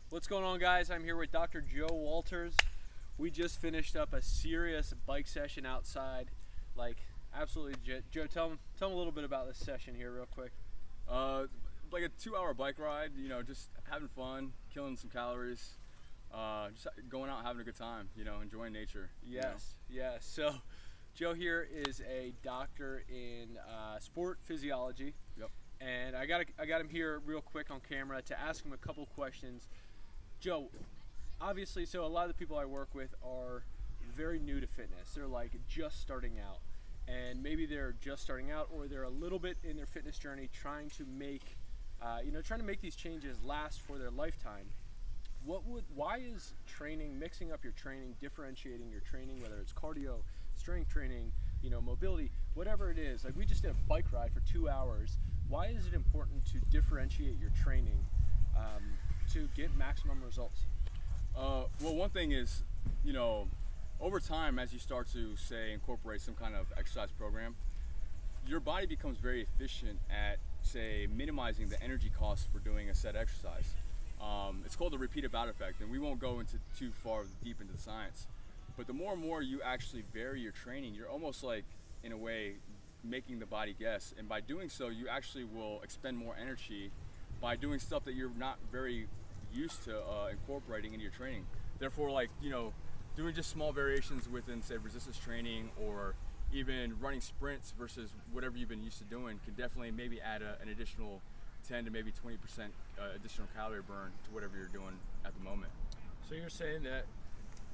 What's going on, guys? I'm here with Dr. Joe Walters. We just finished up a serious bike session outside. Absolutely. Joe, tell them a little bit about this session here real quick. Like a 2-hour bike ride, just having fun, killing some calories, just going out and having a good time, enjoying nature. Yes. So Joe here is a doctor in sport physiology. Yep. And I got him here real quick on camera to ask him a couple questions. Joe, obviously, so a lot of the people I work with are very new to fitness. They're just starting out. And maybe they're just starting out, or they're a little bit in their fitness journey trying to make these changes last for their lifetime. Why is training, mixing up your training, differentiating your training, whether it's cardio, strength training, mobility, whatever it is, we just did a bike ride for 2 hours. Why is it important to differentiate your training to get maximum results? Well, one thing is, over time, as you start to, say, incorporate some kind of exercise program, your body becomes very efficient at, say, minimizing the energy costs for doing a set exercise. It's called the repeated bout effect, and we won't go into too far deep into the science. But the more and more you actually vary your training, you're almost in a way, making the body guess. And by doing so, you actually will expend more energy by doing stuff that you're not very used to incorporating into your training. Therefore, doing just small variations within, say, resistance training, or even running sprints versus whatever you've been used to doing, can definitely maybe add an additional 10 to maybe 20% additional calorie burn to whatever you're doing at the moment. So you're saying that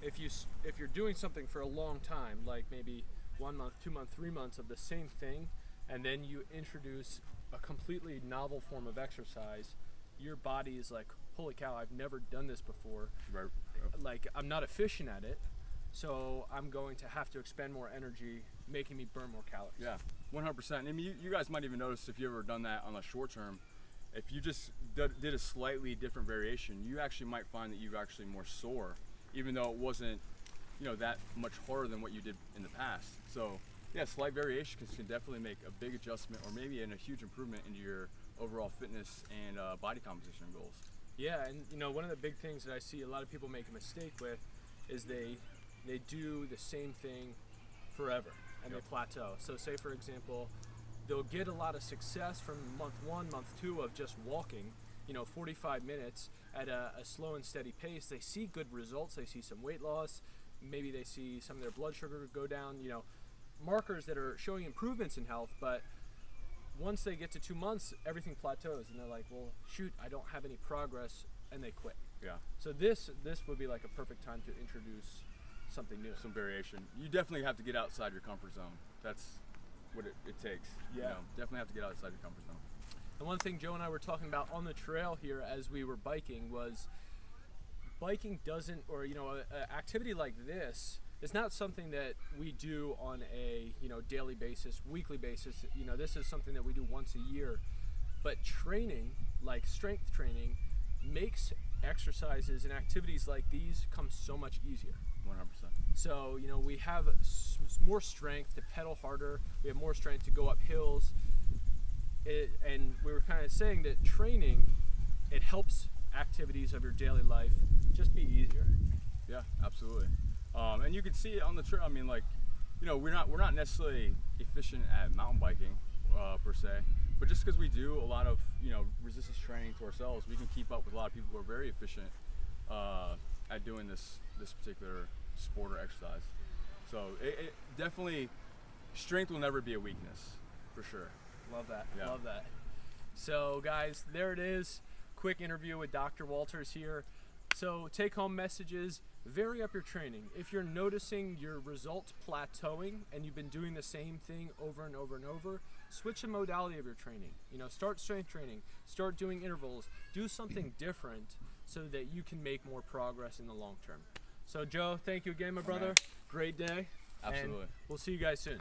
if you're doing something for a long time, like maybe 1 month, 2 months, 3 months of the same thing, and then you introduce a completely novel form of exercise, your body is like, holy cow, I've never done this before. Right. I'm not efficient at it, so I'm going to have to expend more energy, making me burn more calories. Yeah, 100%. I mean, you guys might even notice, if you've ever done that on a short term, if you just did a slightly different variation, you actually might find that you're actually more sore, even though it wasn't, that much harder than what you did in the past. So yeah, slight variations can definitely make a big adjustment, or maybe a huge improvement into your overall fitness and body composition goals. Yeah, and one of the big things that I see a lot of people make a mistake with is they do the same thing forever, and Yep. they plateau. So say, for example, they'll get a lot of success from month 1, month 2 of just walking, 45 minutes at a slow and steady pace. They see good results. They see some weight loss. Maybe they see some of their blood sugar go down, markers that are showing improvements in health. But once they get to 2 months, everything plateaus, and they're like, well, shoot, I don't have any progress, and they quit. Yeah. So this would be like a perfect time to introduce something new. Some variation. You definitely have to get outside your comfort zone. That's what it takes. Yeah. Definitely have to get outside your comfort zone. And one thing Joe and I were talking about on the trail here as we were biking was biking doesn't, or an activity like this is not something that we do on a daily basis, weekly basis. This is something that we do once a year. But training, like strength training, makes exercises and activities like these come so much easier. 100%. So, we have more strength to pedal harder. We have more strength to go up hills. And we were kind of saying that training, it helps activities of your daily life just be easier. Yeah, absolutely. And you can see it on the trail. I mean, we're not necessarily efficient at mountain biking per se, but just because we do a lot of resistance training to ourselves, we can keep up with a lot of people who are very efficient at doing this particular sport or exercise. So it definitely, strength will never be a weakness, for sure. Love that. Yeah. Love that. So guys, there it is. Quick interview with Dr. Walters here. So take home messages, vary up your training. If you're noticing your results plateauing and you've been doing the same thing over and over and over, switch the modality of your training. Start strength training, start doing intervals, do something different so that you can make more progress in the long term. So Joe, thank you again, my brother. Man. Great day. Absolutely. And we'll see you guys soon.